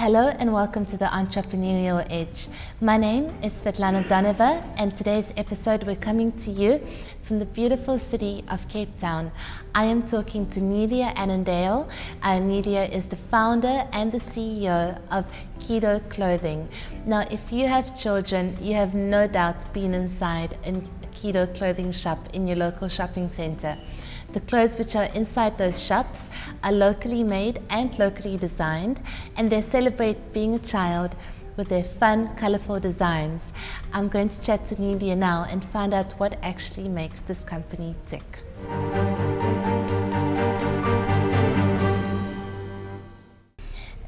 Hello and welcome to the Entrepreneurial Edge. My name is Svetlana Donova, and today's episode we're coming to you from the beautiful city of Cape Town. I am talking to Nelia Annandale. Nelia is the founder and the CEO of Keedo Clothing. Now, if you have children, you have no doubt been inside a Keedo Clothing shop in your local shopping center. The clothes which are inside those shops are locally made and locally designed, and they celebrate being a child with their fun, colorful designs. I'm going to chat to Nelia now and find out what actually makes this company tick.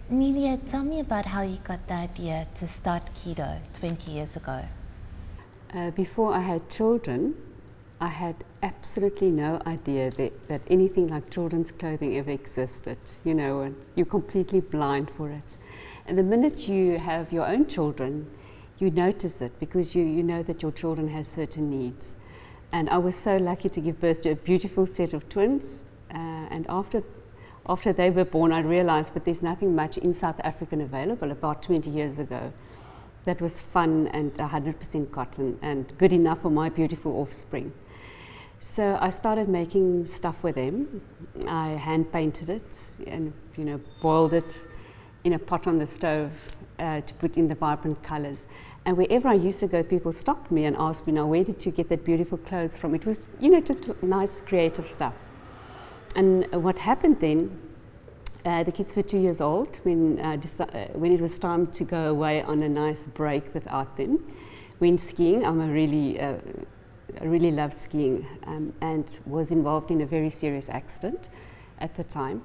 Nelia, tell me about how you got the idea to start Keedo 20 years ago. Before I had children, I had absolutely no idea that anything like children's clothing ever existed. You know, and you're completely blind for it. And the minute you have your own children, you notice it because you know that your children have certain needs. And I was so lucky to give birth to a beautiful set of twins. And after they were born, I realized that there's nothing much in South Africa available about 20 years ago that was fun and 100% cotton and good enough for my beautiful offspring. So I started making stuff with them. I hand painted it and boiled it in a pot on the stove to put in the vibrant colors. And wherever I used to go, people stopped me and asked me, now where did you get that beautiful clothes from? It was just nice creative stuff. And what happened then, the kids were 2 years old when it was time to go away on a nice break without them. Went skiing. I really loved skiing and was involved in a very serious accident at the time.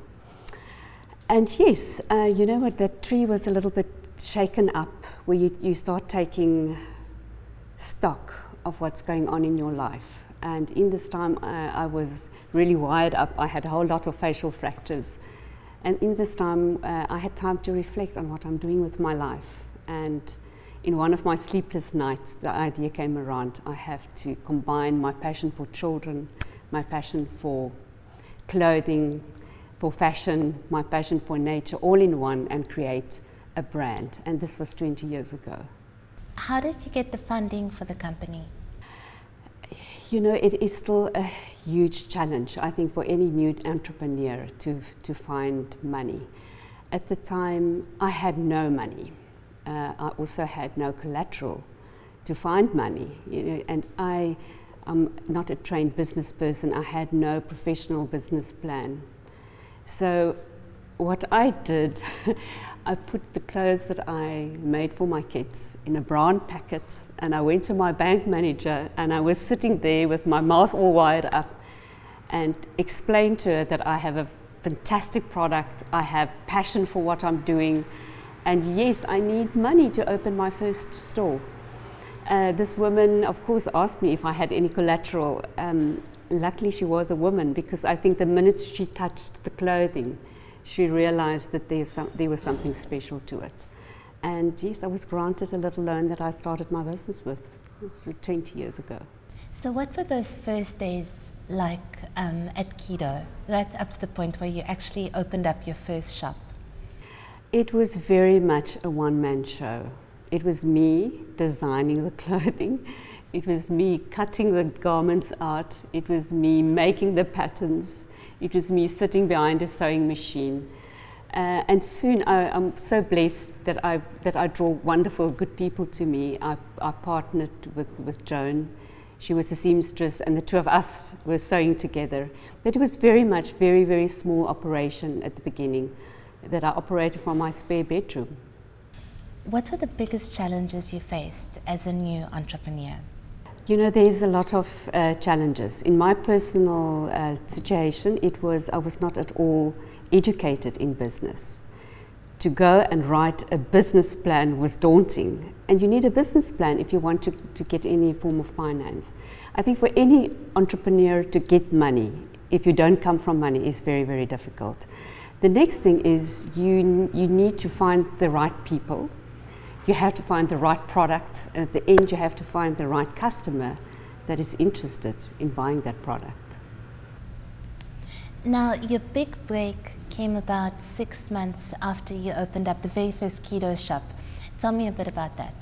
And yes, you know what, that tree was a little bit shaken up where you start taking stock of what's going on in your life. And in this time I was really wired up. I had a whole lot of facial fractures. And in this time I had time to reflect on what I'm doing with my life. And in one of my sleepless nights, the idea came around. I have to combine my passion for children, my passion for clothing, for fashion, my passion for nature, all in one, and create a brand. And this was 20 years ago. How did you get the funding for the company? You know, it is still a huge challenge, I think, for any new entrepreneur to find money. At the time, I had no money. I also had no collateral to find money, and I am not a trained business person. I had no professional business plan. So what I did, I put the clothes that I made for my kids in a brown packet, and I went to my bank manager, and I was sitting there with my mouth all wired up and explained to her that I have a fantastic product, I have passion for what I'm doing, and yes, I need money to open my first store. This woman, of course, asked me if I had any collateral. Luckily, she was a woman, because I think the minute she touched the clothing, she realized that there was something special to it. And yes, I was granted a little loan that I started my business with 20 years ago. So what were those first days like at Keedo, right up to the point where you actually opened up your first shop? It was very much a one-man show. It was me designing the clothing. It was me cutting the garments out. It was me making the patterns. It was me sitting behind a sewing machine. And soon I'm so blessed that I draw wonderful, good people to me. I partnered with Joan. She was a seamstress, and the two of us were sewing together. But it was very much, very, very small operation at the beginning that I operated from my spare bedroom. What were the biggest challenges you faced as a new entrepreneur? You know, there's a lot of challenges. In my personal situation, I was not at all educated in business. To go and write a business plan was daunting. And you need a business plan if you want to get any form of finance. I think for any entrepreneur to get money, if you don't come from money, is very, very difficult. The next thing is you need to find the right people. You have to find the right product. And at the end, you have to find the right customer that is interested in buying that product. Now, your big break came about 6 months after you opened up the very first keto shop. Tell me a bit about that.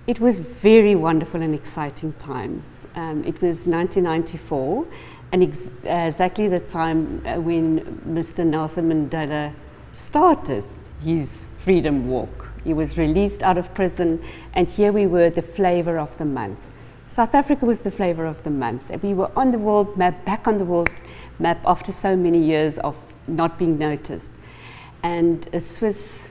It was very wonderful and exciting times. It was 1994, and exactly the time when Mr. Nelson Mandela started his freedom walk. He was released out of prison, and here we were, the flavor of the month. South Africa was the flavor of the month. We were on the world map, back on the world map after so many years of not being noticed. And a Swiss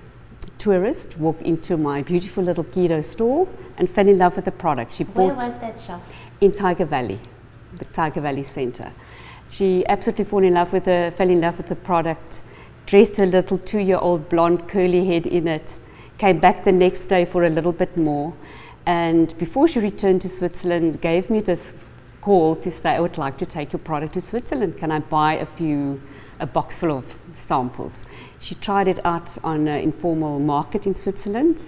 tourist walked into my beautiful little keto store and fell in love with the product. Where was that shop? In Tiger Valley, the Tiger Valley Center. She absolutely fell in love with the product, dressed her little 2-year-old blonde curly head in it, came back the next day for a little bit more, and before she returned to Switzerland, gave me this call to say, I would like to take your product to Switzerland. Can I buy a box full of samples? She tried it out on an informal market in Switzerland,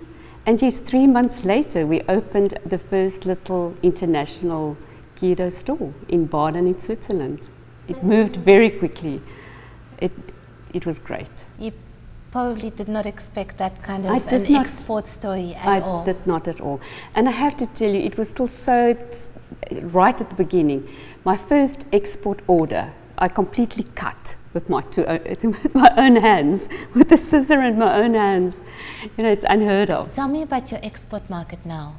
and yes, 3 months later we opened the first little international keto store in Baden in Switzerland. It moved very quickly. It was great. You probably did not expect that kind of an export story at all. I did not at all. And I have to tell you, it was still so right at the beginning. My first export order, I completely cut with my own hands, with the scissor in my own hands. You know, it's unheard of. Tell me about your export market now,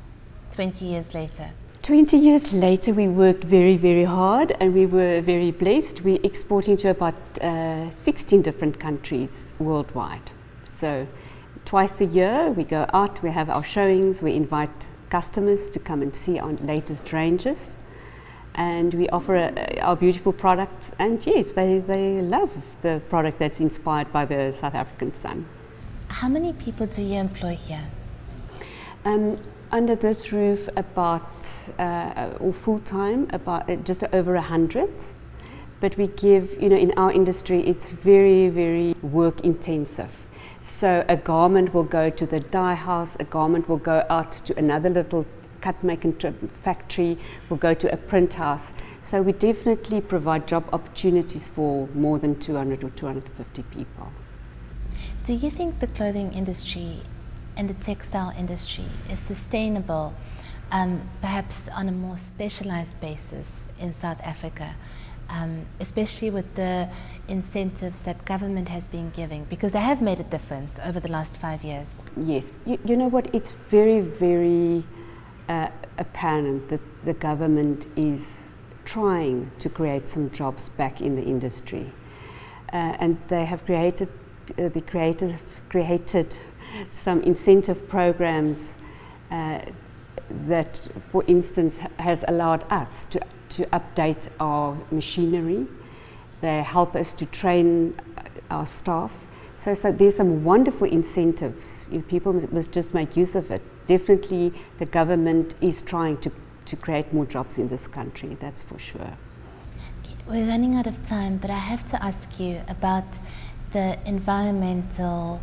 20 years later. 20 years later, we worked very, very hard, and we were very blessed. We're exporting to about 16 different countries worldwide. So twice a year, we go out, we have our showings, we invite customers to come and see our latest ranges, and we offer our beautiful products. And yes, they love the product that's inspired by the South African sun. How many people do you employ here? Under this roof, about or full time, about just over 100. But we give, you know, in our industry, it's very, very work intensive. So a garment will go to the dye house, a garment will go out to another little cut make and factory, will go to a print house. So we definitely provide job opportunities for more than 200 or 250 people. Do you think the clothing industry and the textile industry is sustainable, perhaps on a more specialized basis in South Africa, especially with the incentives that government has been giving, because they have made a difference over the last 5 years? Yes, you know what, it's very, very apparent that the government is trying to create some jobs back in the industry, and they have created, the creators have created some incentive programs that, for instance, has allowed us to update our machinery. They help us to train our staff. So there's some wonderful incentives. People must just make use of it. Definitely the government is trying to create more jobs in this country, that's for sure. We're running out of time, but I have to ask you about the environmental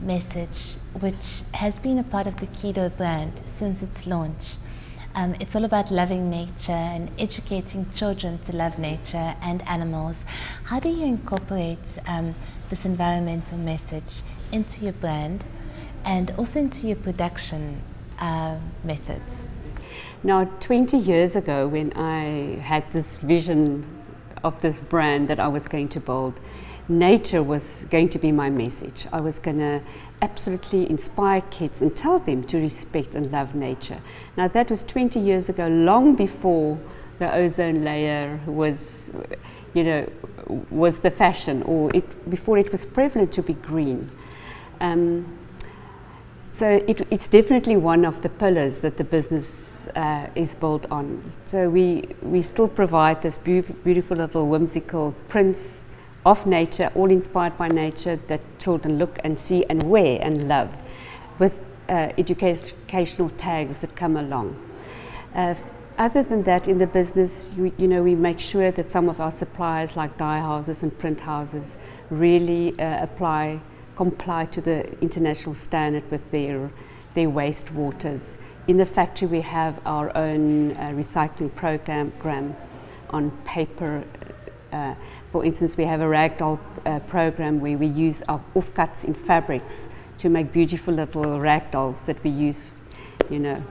message, which has been a part of the Keedo brand since its launch. It's all about loving nature and educating children to love nature and animals. How do you incorporate this environmental message into your brand and also into your production methods? Now, 20 years ago, when I had this vision of this brand that I was going to build, nature was going to be my message. I was going to absolutely inspire kids and tell them to respect and love nature. Now, that was 20 years ago, long before the ozone layer was, you know, was the fashion, or before it was prevalent to be green. So it's definitely one of the pillars that the business is built on. So we still provide this beautiful little whimsical prints of nature, all inspired by nature, that children look and see and wear and love, with educational tags that come along. Other than that, in the business, you know, we make sure that some of our suppliers, like dye houses and print houses, really comply to the international standard with their wastewaters. In the factory, we have our own recycling program on paper For instance, we have a ragdoll program where we use our offcuts in fabrics to make beautiful little ragdolls that we use, you know,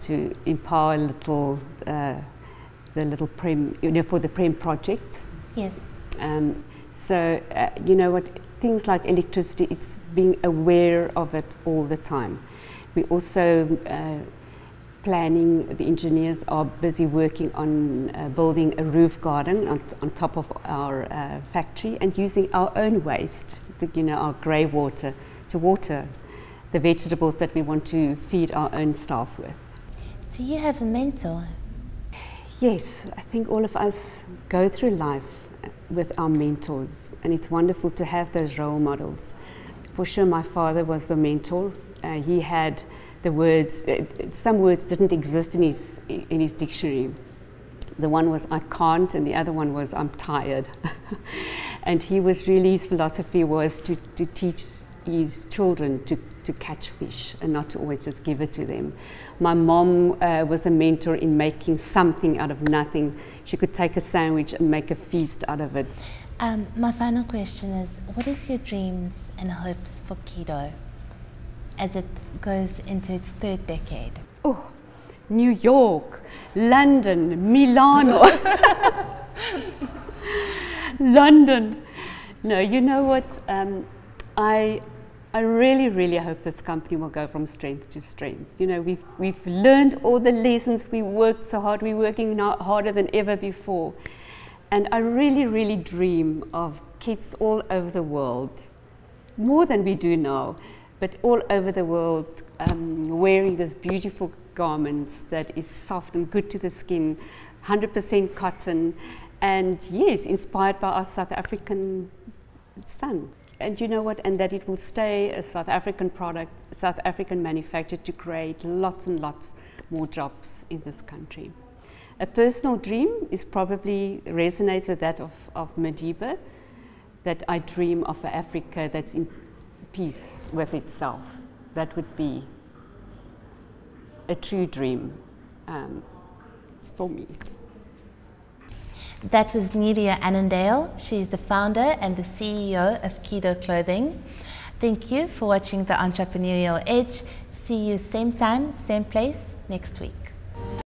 to empower little the little Prem, you know, for the Prem project. Yes. So you know what, things like electricity, it's being aware of it all the time. We also planning, the engineers are busy working on building a roof garden on top of our factory, and using our own waste, you know, our grey water, to water the vegetables that we want to feed our own staff with. Do you have a mentor? Yes, I think all of us go through life with our mentors, and it's wonderful to have those role models. For sure, my father was the mentor. He had the words, some words didn't exist in his dictionary. The one was "I can't," and the other one was "I'm tired." And he was really, his philosophy was to teach his children to catch fish and not to always just give it to them. My mom was a mentor in making something out of nothing. She could take a sandwich and make a feast out of it. My final question is, what is your dreams and hopes for Keedo as it goes into its 3rd decade? Oh, New York, London, Milano. London. No, you know what? I really hope this company will go from strength to strength. You know, we've learned all the lessons. We worked so hard. We're working now harder than ever before. And I really dream of kids all over the world, more than we do now, but all over the world, wearing these beautiful garments that is soft and good to the skin, 100% cotton, and yes, inspired by our South African sun. And you know what, and that it will stay a South African product, South African manufacture, to create lots and lots more jobs in this country. A personal dream is probably resonates with that of Madiba, that I dream of an Africa that's in peace with itself. That would be a true dream for me. That was Nelia Annandale. She is the founder and the CEO of Keedo Clothing. Thank you for watching The Entrepreneurial Edge. See you same time, same place next week.